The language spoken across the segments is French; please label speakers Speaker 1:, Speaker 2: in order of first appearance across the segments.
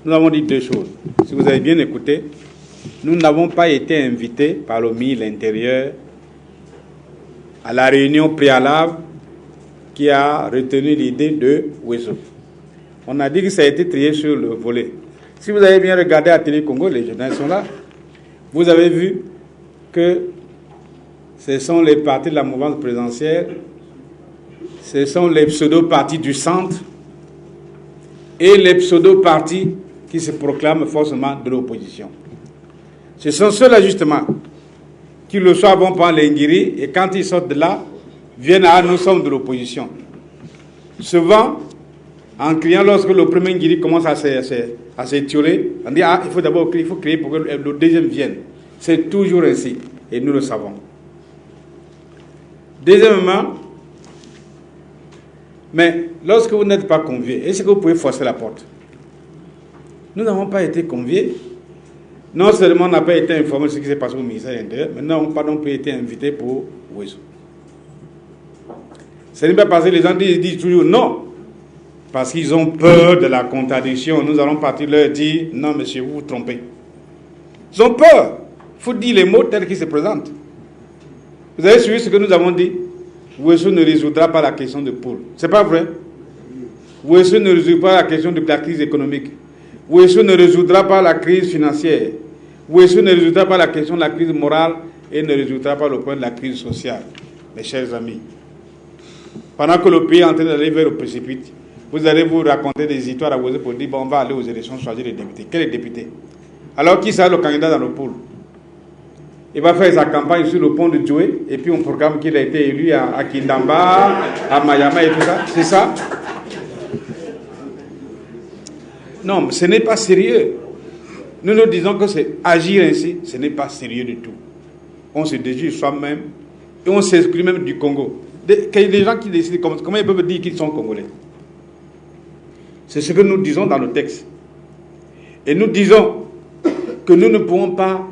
Speaker 1: nous avons dit deux choses. Si vous avez bien écouté, nous n'avons pas été invités par le ministre de l'Intérieur à la réunion préalable qui a retenu l'idée de Wesso. On a dit que ça a été trié sur le volet. Si vous avez bien regardé à Télé Congo, les journalistes sont là, vous avez vu que ce sont les partis de la mouvance présidentielle, ce sont les pseudo-partis du centre et les pseudo-partis qui se proclament forcément de l'opposition. Ce sont ceux-là, justement, qui le soir vont prendre les Ngiri et quand ils sortent de là, viennent à nous sommes de l'opposition. Souvent, en criant, lorsque le premier Ngiri commence à s'étioler, on dit il faut d'abord créer pour que le deuxième vienne. C'est toujours ainsi, et nous le savons. Deuxièmement, mais lorsque vous n'êtes pas conviés, est-ce que vous pouvez forcer la porte? Nous n'avons pas été conviés. Non seulement on n'a pas été informés de ce qui s'est passé au ministère de l'Intérieur, mais nous n'avons pas non plus été invités pour Wesso. Ce n'est pas parce que les gens disent toujours non, parce qu'ils ont peur de la contradiction. Nous allons partir leur dire non, monsieur, vous vous trompez. Ils ont peur. Il faut dire les mots tels qu'ils se présentent. Vous avez suivi ce que nous avons dit? Wesso ne résoudra pas la question de Poul. C'est pas vrai? Wesso ne résout pas la question de la crise économique. Wesso ne résoudra pas la crise financière. Wesso ne résoudra pas la question de la crise morale et ne résoudra pas le point de la crise sociale. Mes chers amis, pendant que le pays est en train d'aller vers le précipice, vous allez vous raconter des histoires à Wesso pour dire on va aller aux élections choisir les députés. Quel est le député? Alors qui sera le candidat dans le pool? Il va faire sa campagne sur le pont de Djoué et puis on programme qu'il a été élu à Kindamba, à Mayama et tout ça. C'est ça? Non, ce n'est pas sérieux. Nous nous disons que c'est agir ainsi, ce n'est pas sérieux du tout. On se déjuge soi-même et on s'exclut même du Congo. Les gens qui décident, comment ils peuvent dire qu'ils sont Congolais? C'est ce que nous disons dans le texte. Et nous disons que nous ne pouvons pas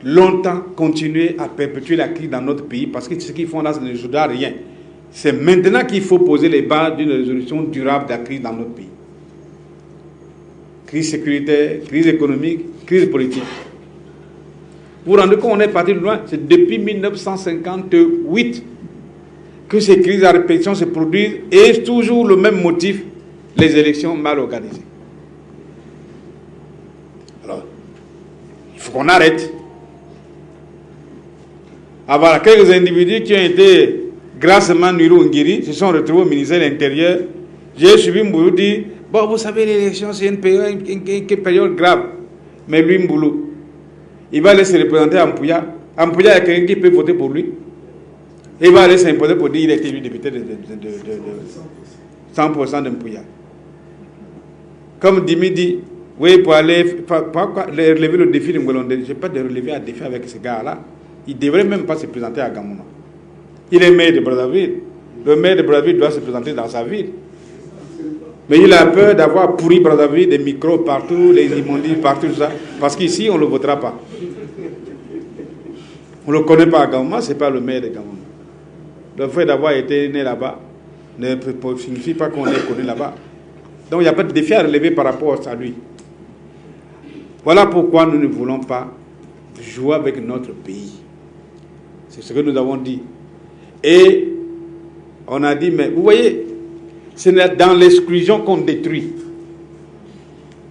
Speaker 1: longtemps continuer à perpétuer la crise dans notre pays parce que ce qu'ils font là, ça ne résoudra rien. C'est maintenant qu'il faut poser les bases d'une résolution durable de la crise dans notre pays. Crise sécuritaire, crise économique, crise politique. Vous vous rendez compte, on est parti de loin. C'est depuis 1958 que ces crises à répétition se produisent et toujours le même motif, les élections mal organisées. Alors, il faut qu'on arrête. Alors, quelques individus qui ont été grassement Nuru Ngiri se sont retrouvés au ministère de l'Intérieur. J'ai suivi Mboulou dire bon, vous savez, l'élection, c'est une période grave. Mais lui, Mboulou, il va aller se représenter à Mpouya. À Mpouya, il y a quelqu'un qui peut voter pour lui. Et il va aller s'imposer pour dire qu'il a été élu député de 100% de Mpouya. Comme Dimi dit, oui, pour aller relever le défi de Ngolondé, je n'ai pas de relever un défi avec ce gars-là. Il ne devrait même pas se présenter à Gamouna. Il est maire de Brazzaville. Le maire de Brazzaville doit se présenter dans sa ville. Mais il a peur d'avoir pourri Brazzaville, des micros partout, les immondices partout, tout ça. Parce qu'ici, on ne le votera pas. On ne le connaît pas à Gamouna, ce n'est pas le maire de Gamouna. Le fait d'avoir été né là-bas ne signifie pas qu'on est connu là-bas. Donc il n'y a pas de défi à relever par rapport à lui. Voilà pourquoi nous ne voulons pas jouer avec notre pays. C'est ce que nous avons dit. Et on a dit, mais vous voyez, c'est dans l'exclusion qu'on détruit.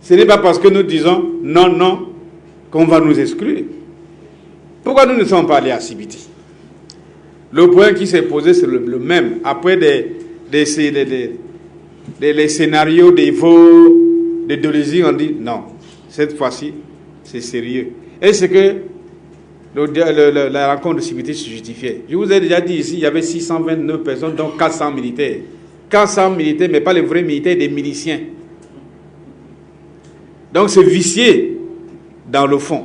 Speaker 1: Ce n'est pas parce que nous disons non, non, qu'on va nous exclure. Pourquoi nous ne sommes pas allés à Sibiti? Le point qui s'est posé, c'est le même. Après les scénarios des veaux, des Dolisie, on dit non, cette fois-ci, c'est sérieux. Et c'est que la rencontre de Sibiti se justifiait. Je vous ai déjà dit ici, il y avait 629 personnes, dont 400 militaires. 400 militaires, mais pas les vrais militaires, des miliciens. Donc c'est vicié dans le fond.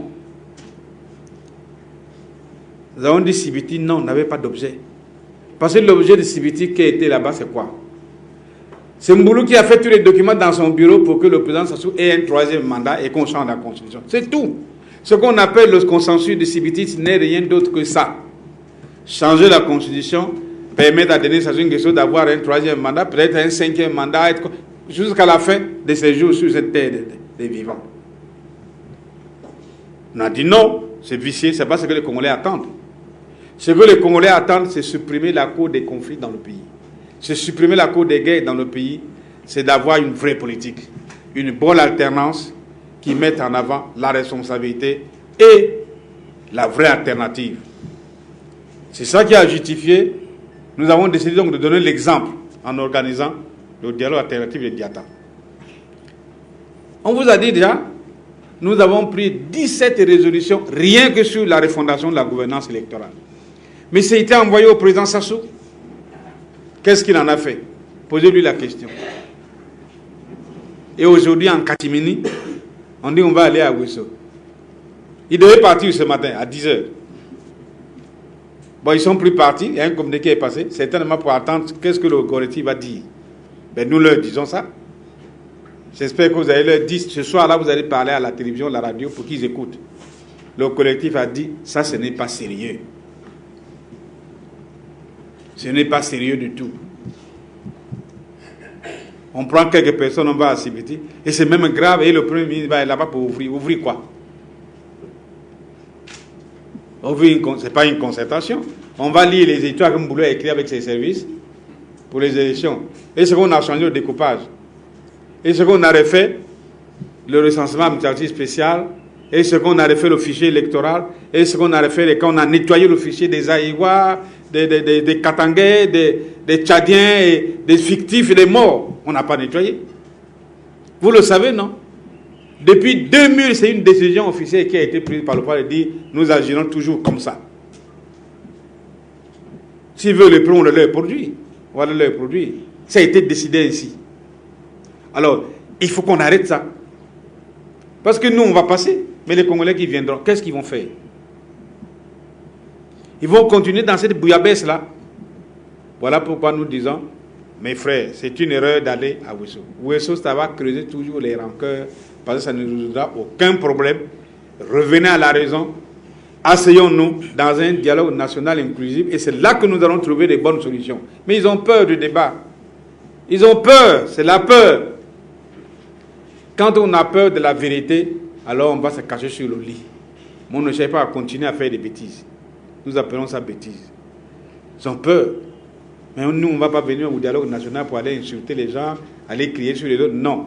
Speaker 1: Nous avons dit Sibiti, non, on n'avait pas d'objet. Parce que l'objet de Sibiti qui était là-bas, c'est quoi? C'est Mboulou qui a fait tous les documents dans son bureau pour que le président Sassou ait un troisième mandat et qu'on change la Constitution. C'est tout. Ce qu'on appelle le consensus de Sibiti, ce n'est rien d'autre que ça. Changer la Constitution, permettre à Denis Sassou Nguesso d'avoir un troisième mandat, peut-être un cinquième mandat, jusqu'à la fin de ses jours sur cette terre des vivants. On a dit non, c'est vicié, c'est pas ce que les Congolais attendent. Ce que les Congolais attendent, c'est supprimer la cause des conflits dans le pays. C'est supprimer la cause des guerres dans le pays, c'est d'avoir une vraie politique, une bonne alternance qui mette en avant la responsabilité et la vraie alternative. C'est ça qui a justifié. Nous avons décidé donc de donner l'exemple en organisant le dialogue alternatif de Diata. On vous a dit déjà, nous avons pris 17 résolutions rien que sur la refondation de la gouvernance électorale. Mais ça a été envoyé au président Sassou. Qu'est-ce qu'il en a fait? Posez-lui la question. Et aujourd'hui, en Katimini, on dit on va aller à Ouesso. Ils devaient partir ce matin à 10h. Bon, ils sont plus partis. Il y a un communiqué qui est passé. Certainement pour attendre qu'est-ce que le collectif va dire. Ben, nous leur disons ça. J'espère que vous allez leur dire, ce soir-là, vous allez parler à la télévision, à la radio, pour qu'ils écoutent. Le collectif a dit, ça, ce n'est pas sérieux. Ce n'est pas sérieux du tout. On prend quelques personnes, on va à Sibiti, et c'est même grave, et le Premier ministre va là-bas pour ouvrir. Ouvrir quoi? Ce n'est pas une concertation. On va lire les études que Mboulou a écrit avec ses services pour les élections. Et ce qu'on a changé le découpage. Et ce qu'on a refait, le recensement administratif spécial, et ce qu'on a refait le fichier électoral, et ce qu'on a refait quand on a nettoyé le fichier des Aïwa, des Katangais, des Tchadiens, et des fictifs et des morts. On n'a pas nettoyé. Vous le savez, non? Depuis 2000, c'est une décision officielle qui a été prise par le pouvoir de dire nous agirons toujours comme ça. S'ils veulent les prendre, on leur produit. Voilà leur produit. Ça a été décidé ici. Alors, il faut qu'on arrête ça. Parce que nous, on va passer. Mais les Congolais qui viendront, qu'est-ce qu'ils vont faire? Ils vont continuer dans cette bouillabaisse-là. Voilà pourquoi nous disons, mes frères, c'est une erreur d'aller à Ouesso. Ouesso, ça va creuser toujours les rancœurs, parce que ça ne nous résoudra aucun problème. Revenez à la raison. Asseyons-nous dans un dialogue national inclusif, et c'est là que nous allons trouver des bonnes solutions. Mais ils ont peur du débat. Ils ont peur, c'est la peur. Quand on a peur de la vérité, alors on va se cacher sur le lit. Mais on ne cherche pas à continuer à faire des bêtises. Nous appelons ça bêtises. Ils ont peur. Mais nous, on ne va pas venir au dialogue national pour aller insulter les gens, aller crier sur les autres. Non.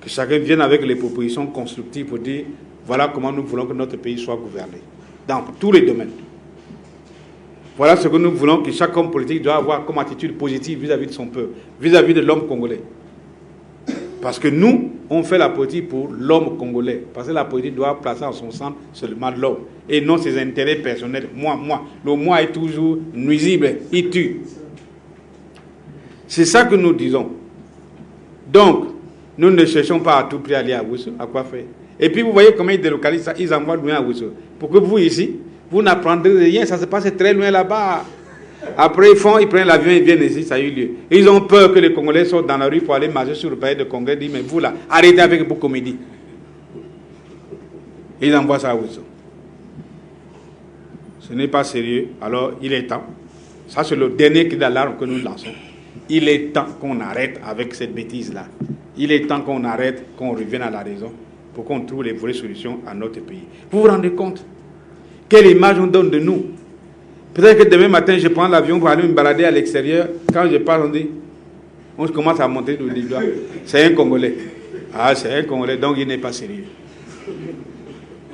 Speaker 1: Que chacun vienne avec les propositions constructives pour dire voilà comment nous voulons que notre pays soit gouverné. Dans tous les domaines. Voilà ce que nous voulons que chaque homme politique doit avoir comme attitude positive vis-à-vis de son peuple, vis-à-vis de l'homme congolais. Parce que nous, on fait la politique pour l'homme congolais. Parce que la politique doit placer en son centre seulement l'homme. Et non ses intérêts personnels. Moi. Le moi est toujours nuisible. Il tue. C'est ça que nous disons. Donc, nous ne cherchons pas à tout prix à aller à Ouesso. À quoi faire? Et puis, vous voyez comment ils délocalisent ça. Ils envoient loin à Ouesso. Pour que vous, ici, vous n'apprendrez rien. Ça se passe très loin là-bas. Après, ils prennent l'avion et viennent ici, ça a eu lieu. Et ils ont peur que les Congolais sortent dans la rue pour aller marcher sur le palais de Congrès et disent, mais vous là, arrêtez avec vos comédies. Et ils envoient ça à Ouesso. Ce n'est pas sérieux, alors il est temps. Ça, c'est le dernier cri d'alarme que nous lançons. Il est temps qu'on arrête avec cette bêtise-là. Il est temps qu'on arrête, qu'on revienne à la raison pour qu'on trouve les vraies solutions à notre pays. Vous vous rendez compte? Quelle image on donne de nous? Peut-être que demain matin, je prends l'avion pour aller me balader à l'extérieur. Quand je parle, on commence à monter du doigt. C'est un Congolais. Ah, c'est un Congolais, donc il n'est pas sérieux.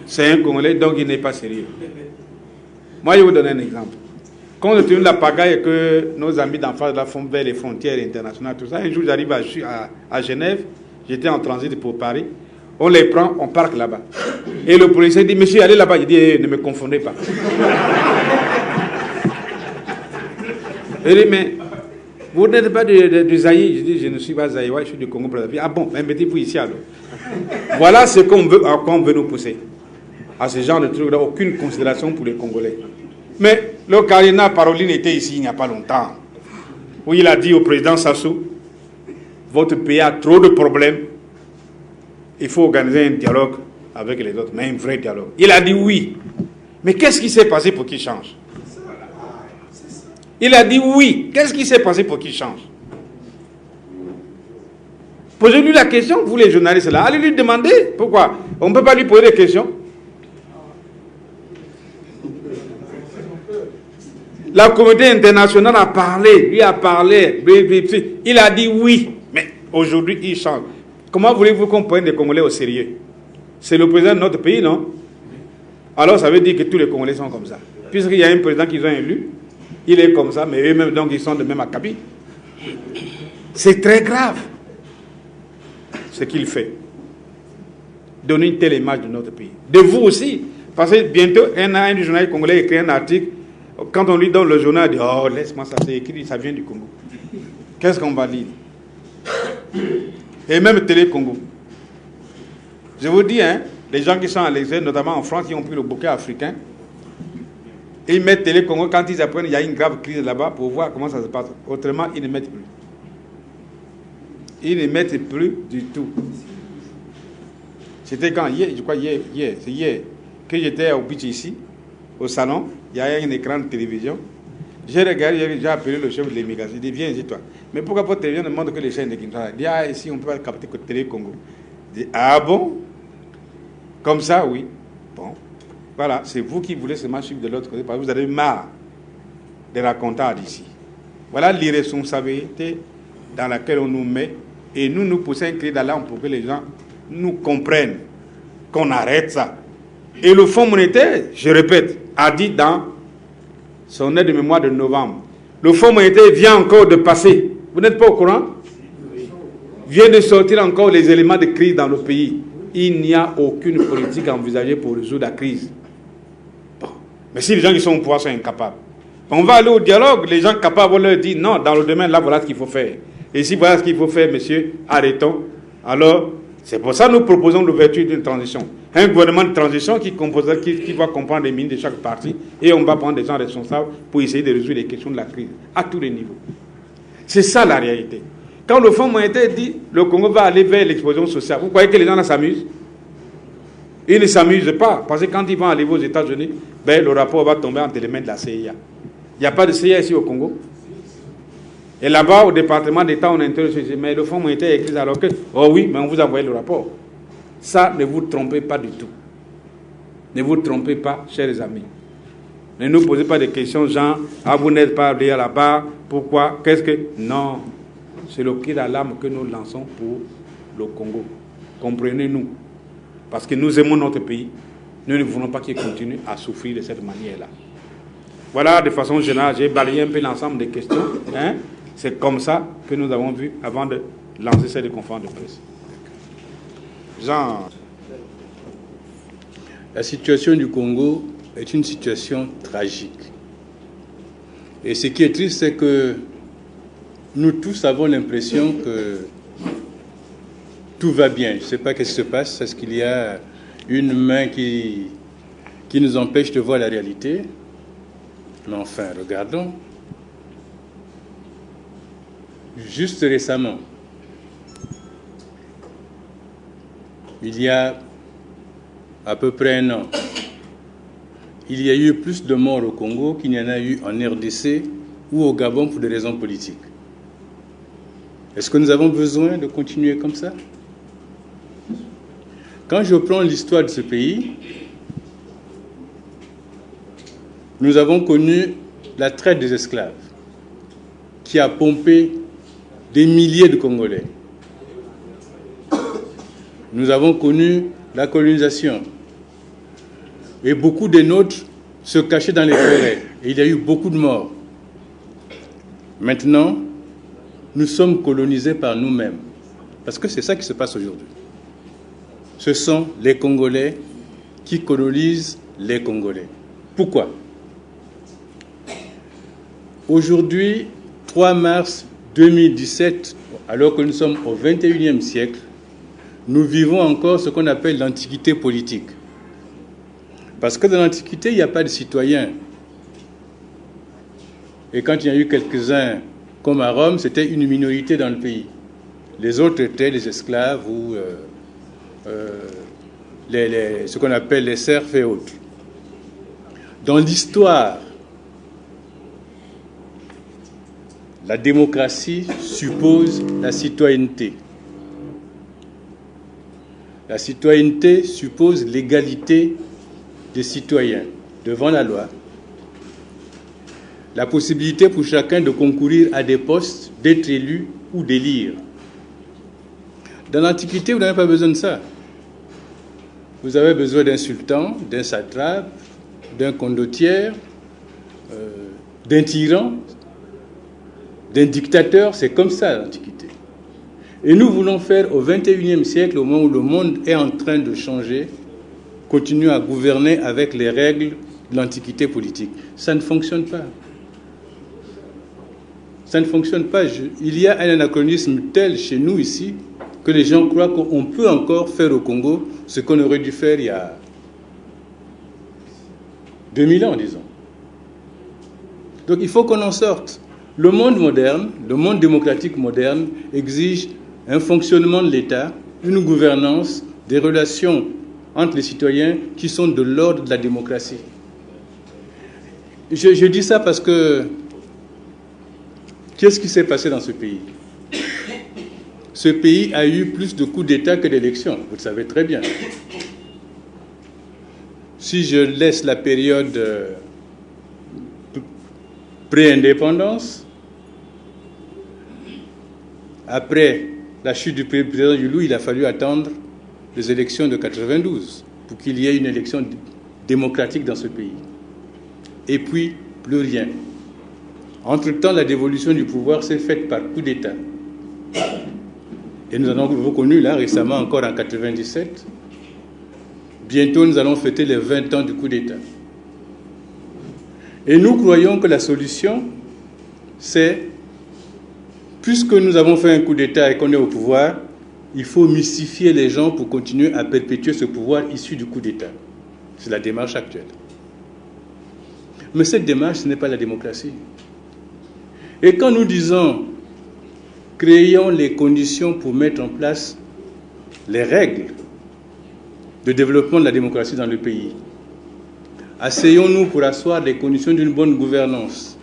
Speaker 1: C'est un Congolais, donc il n'est pas sérieux. Moi, je vais vous donner un exemple. Quand on tient la pagaille que nos amis d'en face là font vers les frontières internationales, tout ça, un jour j'arrive à Genève, j'étais en transit pour Paris, on les prend, on parque là-bas. Et le policier dit, monsieur, allez là-bas. Je dis, ne me confondez pas. Il dit, mais vous n'êtes pas du Zaïre? Je dis, je ne suis pas Zaïrois, je suis du Congo-Brazzaville. Ah bon, mais mettez-vous ici alors. Voilà ce qu'on veut, à quoi on veut nous pousser. À ce genre de truc, aucune considération pour les Congolais. Mais le cardinal Paroline était ici il n'y a pas longtemps, où il a dit au président Sassou, votre pays a trop de problèmes, il faut organiser un dialogue avec les autres, mais un vrai dialogue. Il a dit oui. Mais qu'est-ce qui s'est passé pour qu'il change? Il a dit oui. Qu'est-ce qui s'est passé pour qu'il change? Posez-lui la question, vous les journalistes là, allez lui demander pourquoi. On ne peut pas lui poser des questions. La communauté internationale a parlé, lui a parlé, il a dit oui, mais aujourd'hui il change. Comment voulez-vous qu'on prenne les Congolais au sérieux? C'est le président de notre pays, non? Alors ça veut dire que tous les Congolais sont comme ça. Puisqu'il y a un président qu'ils ont élu, il est comme ça, mais eux-mêmes, donc ils sont de même acabit. C'est très grave ce qu'il fait. Donner une telle image de notre pays. De vous aussi. Parce que bientôt, un du journal congolais écrit un article. Quand on lit dans le journal, il dit oh, laisse-moi, ça c'est écrit, ça vient du Congo. Qu'est-ce qu'on va lire? Et même Télé Congo. Je vous dis, hein, les gens qui sont à l'extérieur, notamment en France, qui ont pris le bouquet africain, ils mettent Télé Congo quand ils apprennent qu'il y a une grave crise là-bas pour voir comment ça se passe. Autrement, ils ne mettent plus. Ils ne mettent plus du tout. C'était quand? Hier, je crois c'est hier, que j'étais au beach ici, au salon, il y a un écran de télévision. J'ai regardé, j'ai appelé le chef de l'immigration. Il dit, viens ici, toi. Mais pourquoi votre télévision ne montre que les chaînes de Kinshasa? Il dit, ah, ici, on ne peut pas capter que Télé Congo. Il dit, ah bon? Comme ça, oui. Bon. Voilà, c'est vous qui voulez seulement suivre de l'autre côté, parce que vous avez marre des racontars d'ici. Voilà l'irresponsabilité dans laquelle on nous met. Et nous poussons un cri d'alarme pour que les gens nous comprennent, qu'on arrête ça. Et le Fonds monétaire, je répète, a dit dans son aide de mémoire de novembre, le Fonds monétaire vient encore de passer. Vous n'êtes pas au courant? Vient de sortir encore les éléments de crise dans le pays. Il n'y a aucune politique envisagée pour résoudre la crise. Bon. Mais si les gens qui sont au pouvoir sont incapables, on va aller au dialogue. Les gens capables vont leur dire non, dans le domaine là, voilà ce qu'il faut faire. Et si voilà ce qu'il faut faire, monsieur, arrêtons. Alors, c'est pour ça que nous proposons l'ouverture d'une transition. Un gouvernement de transition qui va comprendre les ministres de chaque parti et on va prendre des gens responsables pour essayer de résoudre les questions de la crise à tous les niveaux. C'est ça la réalité. Quand le Fonds monétaire dit le Congo va aller vers l'explosion sociale, vous croyez que les gens là s'amusent? Ils ne s'amusent pas, parce que quand ils vont aller aux États-Unis, ben, le rapport va tomber entre les mains de la CIA. Il n'y a pas de CIA ici au Congo. Et là-bas, au département d'État, on interroge, mais le Fonds monétaire est écrit alors que, oh oui, mais on vous a envoyé le rapport. Ça, ne vous trompez pas du tout. Ne vous trompez pas, chers amis. Ne nous posez pas des questions, genre, ah, vous n'êtes pas allé là-bas, pourquoi, qu'est-ce que... Non, c'est le cri d'alarme que nous lançons pour le Congo. Comprenez-nous. Parce que nous aimons notre pays. Nous ne voulons pas qu'il continue à souffrir de cette manière-là. Voilà, de façon générale, j'ai balayé un peu l'ensemble des questions. Hein? C'est comme ça que nous avons vu avant de lancer cette conférence de presse. Jean.
Speaker 2: La situation du Congo est une situation tragique. Et ce qui est triste, c'est que nous tous avons l'impression que tout va bien. Je ne sais pas ce qui se passe. Est-ce qu'il y a une main qui nous empêche de voir la réalité? Mais enfin, regardons. Juste récemment, il y a à peu près un an, il y a eu plus de morts au Congo qu'il y en a eu en RDC ou au Gabon pour des raisons politiques. Est-ce que nous avons besoin de continuer comme ça? Quand je prends l'histoire de ce pays, nous avons connu la traite des esclaves qui a pompé des milliers de Congolais. Nous avons connu la colonisation. Et beaucoup des nôtres se cachaient dans les forêts. Et il y a eu beaucoup de morts. Maintenant, nous sommes colonisés par nous-mêmes. Parce que c'est ça qui se passe aujourd'hui. Ce sont les Congolais qui colonisent les Congolais. Pourquoi? Aujourd'hui, 3 mars 2017, alors que nous sommes au XXIe siècle, nous vivons encore ce qu'on appelle l'antiquité politique. Parce que dans l'Antiquité, il n'y a pas de citoyens. Et quand il y a eu quelques-uns, comme à Rome, c'était une minorité dans le pays. Les autres étaient les esclaves ou ce qu'on appelle les serfs et autres. Dans l'histoire, la démocratie suppose la citoyenneté. La citoyenneté suppose l'égalité des citoyens devant la loi, la possibilité pour chacun de concourir à des postes, d'être élu ou d'élire. Dans l'Antiquité, vous n'avez pas besoin de ça. Vous avez besoin d'un sultan, d'un satrape, d'un condottiere, d'un tyran, d'un dictateur. C'est comme ça l'Antiquité. Et nous voulons faire au XXIe siècle, au moment où le monde est en train de changer, continuer à gouverner avec les règles de l'Antiquité politique. Ça ne fonctionne pas. Ça ne fonctionne pas. Il y a un anachronisme tel chez nous ici que les gens croient qu'on peut encore faire au Congo ce qu'on aurait dû faire il y a 2000 ans, disons. Donc il faut qu'on en sorte. Le monde moderne, le monde démocratique moderne exige un fonctionnement de l'État, une gouvernance, des relations entre les citoyens qui sont de l'ordre de la démocratie. Je dis ça parce que qu'est-ce qui s'est passé dans ce pays? Ce pays a eu plus de coups d'État que d'élections, vous le savez très bien. Si je laisse la période pré-indépendance, après la chute du président Yulou, il a fallu attendre les élections de 92 pour qu'il y ait une élection démocratique dans ce pays. Et puis, plus rien. Entre-temps, la dévolution du pouvoir s'est faite par coup d'État. Et nous en avons connu là récemment encore en 97. Bientôt, nous allons fêter les 20 ans du coup d'État. Et nous croyons que la solution, c'est, puisque nous avons fait un coup d'État et qu'on est au pouvoir, il faut mystifier les gens pour continuer à perpétuer ce pouvoir issu du coup d'État. C'est la démarche actuelle. Mais cette démarche, ce n'est pas la démocratie. Et quand nous disons créons les conditions pour mettre en place les règles de développement de la démocratie dans le pays, asseyons-nous pour asseoir les conditions d'une bonne gouvernance,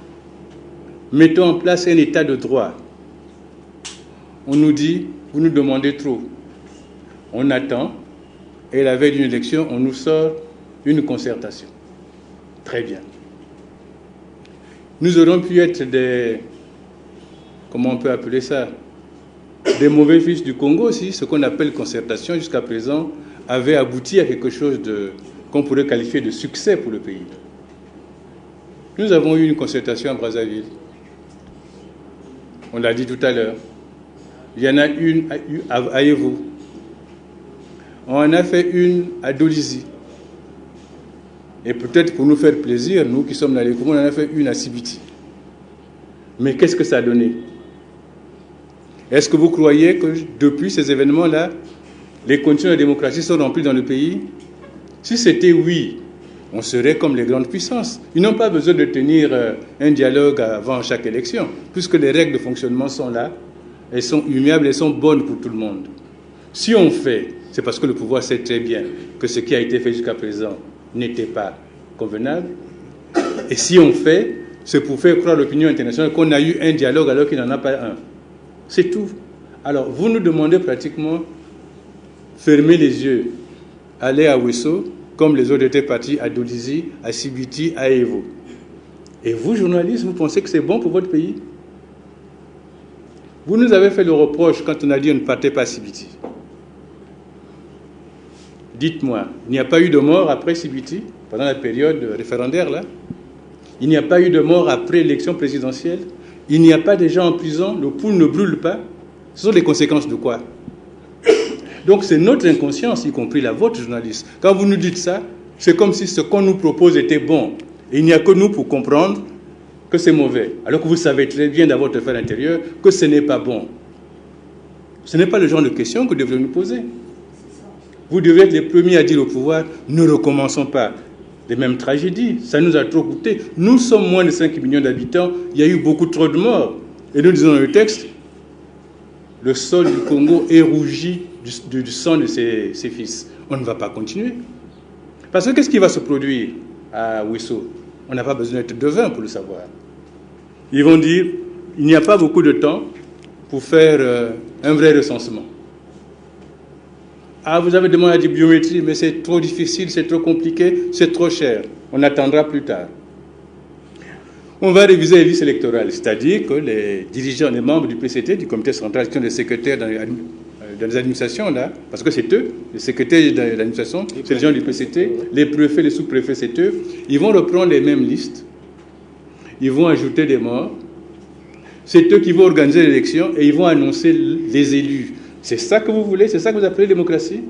Speaker 2: mettons en place un état de droit. On nous dit, vous nous demandez trop. On attend, et la veille d'une élection, on nous sort une concertation. Très bien. Nous aurions pu être des, comment on peut appeler ça, des mauvais fils du Congo si ce qu'on appelle concertation jusqu'à présent avait abouti à quelque chose qu'on pourrait qualifier de succès pour le pays. Nous avons eu une concertation à Brazzaville. On l'a dit tout à l'heure. Il y en a une à Yevo. On en a fait une à Dolisie. Et peut-être pour nous faire plaisir, nous qui sommes dans les Congo, on en a fait une à Sibiti. Mais qu'est-ce que ça a donné? Est-ce que vous croyez que depuis ces événements-là, les conditions de la démocratie sont remplies dans le pays? Si c'était oui, on serait comme les grandes puissances. Ils n'ont pas besoin de tenir un dialogue avant chaque élection, puisque les règles de fonctionnement sont là, elles sont immuables, elles sont bonnes pour tout le monde. Si on fait, c'est parce que le pouvoir sait très bien que ce qui a été fait jusqu'à présent n'était pas convenable. Et si on fait, c'est pour faire croire à l'opinion internationale qu'on a eu un dialogue alors qu'il n'en a pas un. C'est tout. Alors, vous nous demandez pratiquement fermer les yeux, aller à Wesso, comme les autres étaient partis à Dolisie, à Sibiti, à Evo. Et vous, journalistes, vous pensez que c'est bon pour votre pays? Vous nous avez fait le reproche quand on a dit on ne partait pas à Sibiti. Dites-moi, il n'y a pas eu de mort après Sibiti, pendant la période référendaire, là? Il n'y a pas eu de mort après l'élection présidentielle? Il n'y a pas de gens en prison? Le pouls ne brûle pas? Ce sont les conséquences de quoi? Donc c'est notre inconscience, y compris la vôtre, journaliste. Quand vous nous dites ça, c'est comme si ce qu'on nous propose était bon. Et il n'y a que nous pour comprendre que c'est mauvais. Alors que vous savez très bien dans votre affaire intérieure que ce n'est pas bon. Ce n'est pas le genre de question que vous devez nous poser. Vous devez être les premiers à dire au pouvoir, ne recommençons pas les mêmes tragédies. Ça nous a trop coûté. Nous sommes moins de 5 millions d'habitants. Il y a eu beaucoup trop de morts. Et nous disons dans le texte, le sol du Congo est rougi du sang de ses fils. On ne va pas continuer. Parce que qu'est-ce qui va se produire à Wesso? On n'a pas besoin d'être devin pour le savoir. Ils vont dire, il n'y a pas beaucoup de temps pour faire un vrai recensement. Ah, vous avez demandé la biométrie, mais c'est trop difficile, c'est trop compliqué, c'est trop cher. On attendra plus tard. On va réviser les listes électorales, c'est-à-dire que les dirigeants, les membres du PCT, du comité central, qui sont des secrétaires dans les administrations, là, parce que c'est eux, les secrétaires de l'administration, c'est les gens du PCT, les préfets, les sous-préfets, c'est eux, ils vont reprendre les mêmes listes, ils vont ajouter des morts, c'est eux qui vont organiser l'élection et ils vont annoncer les élus. C'est ça que vous voulez? C'est ça que vous appelez démocratie?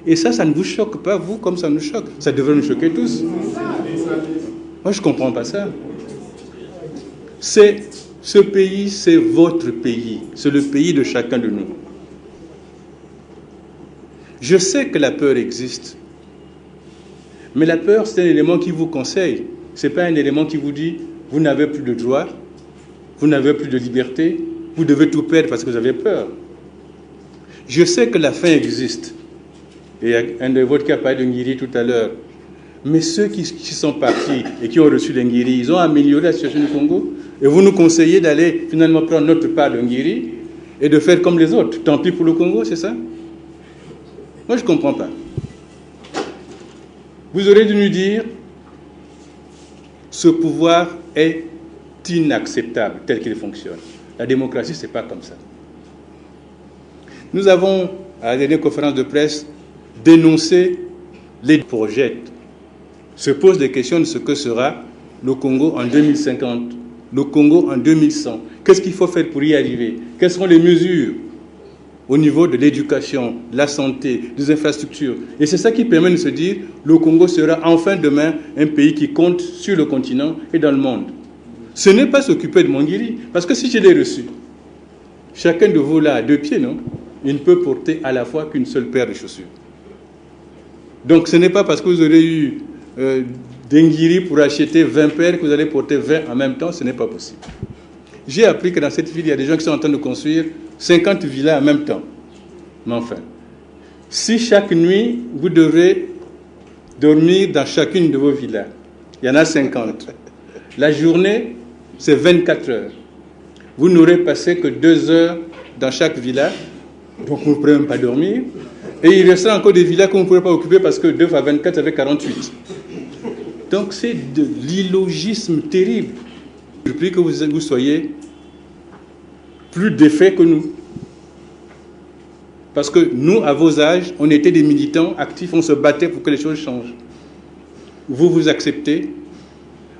Speaker 2: Et ça ne vous choque pas, vous, comme ça nous choque. Ça devrait nous choquer tous. Moi, je ne comprends pas ça. Ce pays, c'est votre pays. C'est le pays de chacun de nous. Je sais que la peur existe. Mais la peur, c'est un élément qui vous conseille. Ce n'est pas un élément qui vous dit, vous n'avez plus de droit, vous n'avez plus de liberté, vous devez tout perdre parce que vous avez peur. Je sais que la faim existe. Et un de vôtres qui a parlé de Ngiri tout à l'heure. Mais ceux qui sont partis et qui ont reçu les Ngiri, ils ont amélioré la situation du Congo. Et vous nous conseillez d'aller finalement prendre notre part de Ngiri et de faire comme les autres. Tant pis pour le Congo, c'est ça? Moi, je ne comprends pas. Vous aurez dû nous dire, ce pouvoir est inacceptable tel qu'il fonctionne. La démocratie, ce n'est pas comme ça. Nous avons, à la dernière conférence de presse, dénoncé les projets. Se posent des questions de ce que sera le Congo en 2050, le Congo en 2100. Qu'est-ce qu'il faut faire pour y arriver? Quelles seront les mesures au niveau de l'éducation, de la santé, des infrastructures? Et c'est ça qui permet de se dire, le Congo sera enfin demain un pays qui compte sur le continent et dans le monde. Ce n'est pas s'occuper de Mongiri, parce que si je l'ai reçu, chacun de vous là a 2 pieds, non? Il ne peut porter à la fois qu'une seule paire de chaussures. Donc ce n'est pas parce que vous aurez eu des Ngiri pour acheter 20 paires que vous allez porter 20 en même temps, ce n'est pas possible. J'ai appris que dans cette ville, il y a des gens qui sont en train de construire 50 villas en même temps. Mais enfin, si chaque nuit, vous devrez dormir dans chacune de vos villas, il y en a 50. La journée, c'est 24 heures. Vous n'aurez passé que 2 heures dans chaque villa, donc vous ne pourrez même pas dormir. Et il restera encore des villas que vous ne pourrez pas occuper parce que 2 fois 24, ça fait 48. Donc c'est de l'illogisme terrible. Je prie que vous soyez plus défaits que nous. Parce que nous, à vos âges, on était des militants actifs, on se battait pour que les choses changent. Vous vous acceptez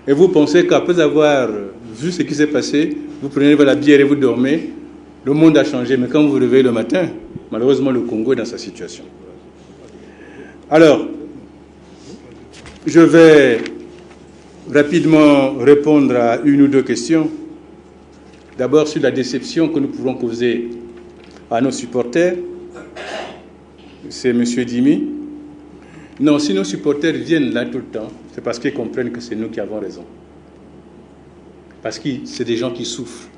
Speaker 2: et vous pensez qu'après avoir vu ce qui s'est passé, vous prenez la bière et vous dormez. Le monde a changé, mais quand vous vous réveillez le matin, malheureusement, le Congo est dans sa situation. Alors, je vais rapidement répondre à une ou 2 questions. D'abord, sur la déception que nous pouvons causer à nos supporters. C'est M. Dimi. Non, si nos supporters viennent là tout le temps, c'est parce qu'ils comprennent que c'est nous qui avons raison. Parce que c'est des gens qui souffrent.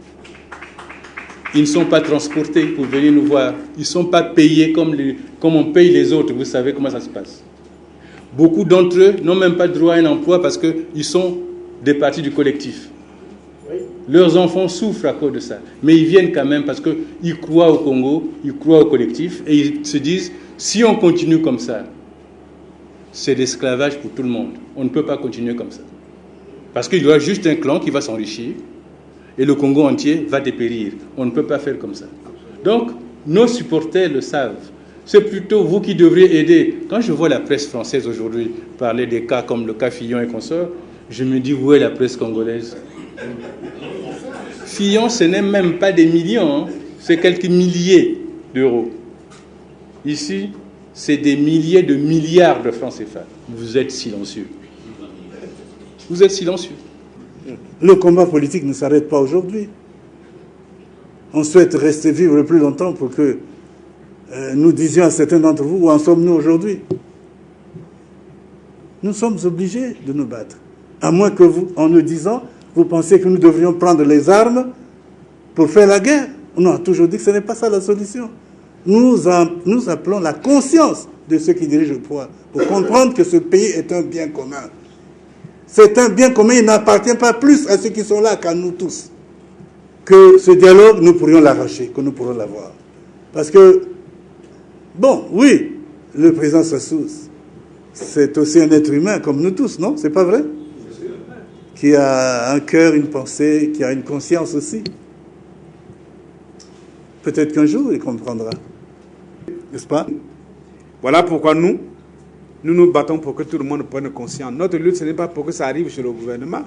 Speaker 2: Ils ne sont pas transportés pour venir nous voir. Ils ne sont pas payés comme on paye les autres. Vous savez comment ça se passe. Beaucoup d'entre eux n'ont même pas droit à un emploi parce qu'ils sont des parties du collectif. Leurs enfants souffrent à cause de ça. Mais ils viennent quand même parce qu'ils croient au Congo, ils croient au collectif et ils se disent, si on continue comme ça, c'est l'esclavage pour tout le monde. On ne peut pas continuer comme ça. Parce qu'il y aura juste un clan qui va s'enrichir et le Congo entier va dépérir. On ne peut pas faire comme ça. Donc, nos supporters le savent. C'est plutôt vous qui devriez aider. Quand je vois la presse française aujourd'hui parler des cas comme le cas Fillon et consorts, je me dis, où est la presse congolaise? Fillon, ce n'est même pas des millions, hein. C'est quelques milliers d'euros. Ici, c'est des milliers de milliards de francs CFA. Vous êtes silencieux. Vous êtes silencieux.
Speaker 3: Le combat politique ne s'arrête pas aujourd'hui. On souhaite rester vivre le plus longtemps pour que nous disions à certains d'entre vous où en sommes-nous aujourd'hui. Nous sommes obligés de nous battre. À moins que vous, en nous disant, vous pensez que nous devrions prendre les armes pour faire la guerre. On a toujours dit que ce n'est pas ça la solution. Nous appelons la conscience de ceux qui dirigent le pouvoir pour comprendre que ce pays est un bien commun. C'est un bien commun, il n'appartient pas plus à ceux qui sont là qu'à nous tous. Que ce dialogue, nous pourrions l'arracher, que nous pourrions l'avoir. Parce que, bon, oui, le président Sassou, c'est aussi un être humain comme nous tous, non? C'est pas vrai? Qui a un cœur, une pensée, qui a une conscience aussi. Peut-être qu'un jour, il comprendra. N'est-ce pas?
Speaker 1: Voilà pourquoi nous nous battons pour que tout le monde prenne conscience. Notre lutte, ce n'est pas pour que ça arrive sur le gouvernement.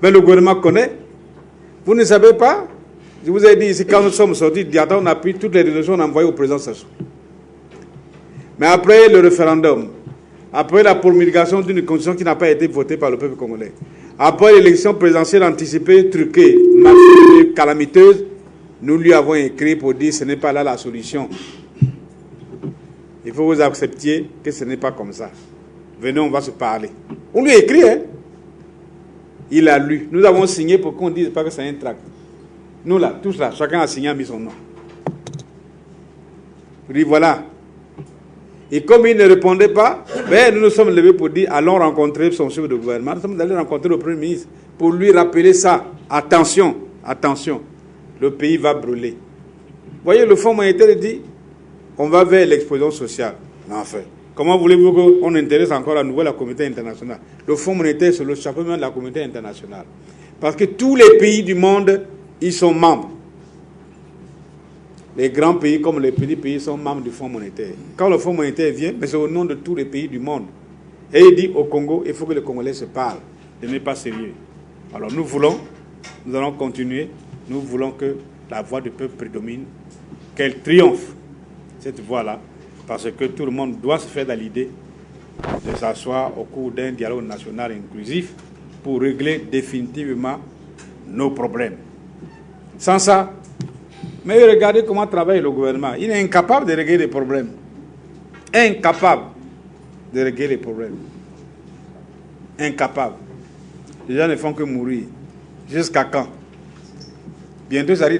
Speaker 1: Mais le gouvernement connaît. Vous ne savez pas? Je vous ai dit ici, quand nous sommes sortis, on a pris toutes les résolutions, on a envoyé au président Sassou. Mais après le référendum, après la promulgation d'une constitution qui n'a pas été votée par le peuple congolais, après l'élection présidentielle anticipée, truquée, massive, calamiteuse, nous lui avons écrit pour dire que ce n'est pas là la solution. Il faut que vous acceptiez que ce n'est pas comme ça. Venez, on va se parler. On lui a écrit, hein? Il a lu. Nous avons signé pour qu'on ne dise pas que c'est un tract. Nous là, tous là, chacun a signé, a mis son nom. Il dit voilà. Et comme il ne répondait pas, ben, nous nous sommes levés pour dire allons rencontrer son chef de gouvernement. Nous sommes allés rencontrer le Premier ministre pour lui rappeler ça. Attention, attention, le pays va brûler. Vous voyez, le Fonds monétaire dit on va vers l'explosion sociale. Mais enfin, comment voulez-vous qu'on intéresse encore à nouveau la communauté internationale? Le Fonds monétaire, c'est le chapeau de la communauté internationale. Parce que tous les pays du monde, ils sont membres. Les grands pays comme les petits pays sont membres du Fonds monétaire. Quand le Fonds monétaire vient, c'est au nom de tous les pays du monde. Et il dit au Congo, il faut que les Congolais se parlent. Ce n'est pas sérieux. Alors nous allons continuer. Nous voulons que la voix du peuple prédomine, qu'elle triomphe, cette voix-là, parce que tout le monde doit se faire dans l'idée de s'asseoir au cours d'un dialogue national inclusif pour régler définitivement nos problèmes. Sans ça, mais regardez comment travaille le gouvernement. Il est incapable de régler les problèmes. Incapable de régler les problèmes. Incapable. Les gens ne font que mourir. Jusqu'à quand? Bientôt, ça arrive.